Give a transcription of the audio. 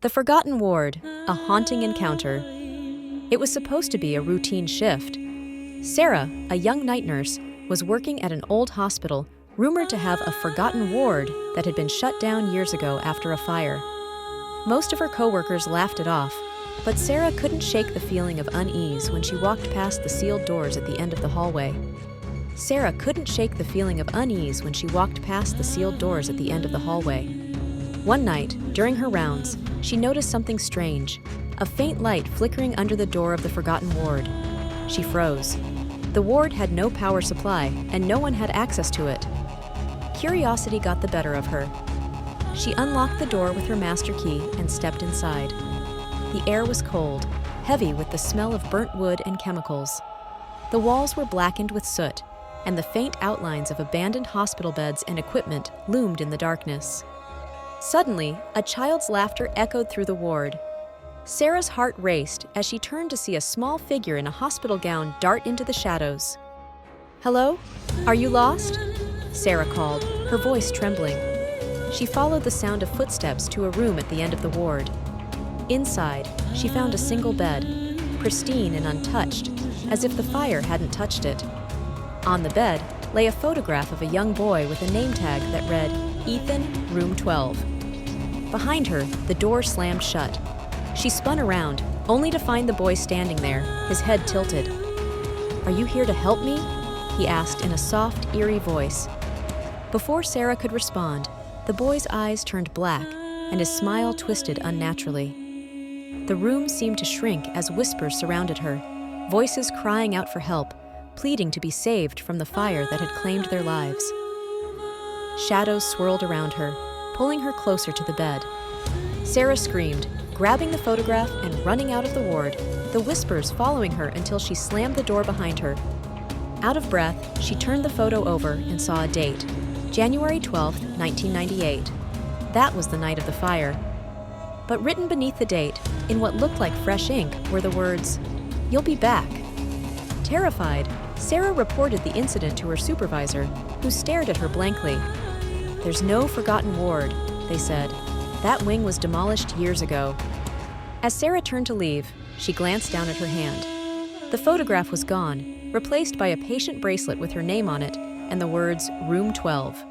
The Forgotten Ward, a haunting encounter. It was supposed to be a routine shift. Sarah, a young night nurse, was working at an old hospital, rumored to have a forgotten ward that had been shut down years ago after a fire. Most of her coworkers laughed it off, but Sarah couldn't shake the feeling of unease when she walked past the sealed doors at the end of the hallway. Sarah couldn't shake the feeling of unease when she walked past the sealed doors at the end of the hallway. One night, during her rounds, she noticed something strange, a faint light flickering under the door of the forgotten ward. She froze. The ward had no power supply, and no one had access to it. Curiosity got the better of her. She unlocked the door with her master key and stepped inside. The air was cold, heavy with the smell of burnt wood and chemicals. The walls were blackened with soot, and the faint outlines of abandoned hospital beds and equipment loomed in the darkness. Suddenly, a child's laughter echoed through the ward. Sarah's heart raced as she turned to see a small figure in a hospital gown dart into the shadows. "Hello? Are you lost?" Sarah called, her voice trembling. She followed the sound of footsteps to a room at the end of the ward. Inside, she found a single bed, pristine and untouched, as if the fire hadn't touched it. On the bed lay a photograph of a young boy with a name tag that read, "Ethan, room 12. Behind her, the door slammed shut. She spun around, only to find the boy standing there, his head tilted. "Are you here to help me?" he asked in a soft, eerie voice. Before Sarah could respond, the boy's eyes turned black and his smile twisted unnaturally. The room seemed to shrink as whispers surrounded her, voices crying out for help, pleading to be saved from the fire that had claimed their lives. Shadows swirled around her, pulling her closer to the bed. Sarah screamed, grabbing the photograph and running out of the ward, the whispers following her until she slammed the door behind her. Out of breath, she turned the photo over and saw a date, January 12, 1998. That was the night of the fire. But written beneath the date, in what looked like fresh ink, were the words, "You'll be back." Terrified, Sarah reported the incident to her supervisor, who stared at her blankly. "There's no forgotten ward," they said. "That wing was demolished years ago." As Sarah turned to leave, she glanced down at her hand. The photograph was gone, replaced by a patient bracelet with her name on it and the words "Room 12."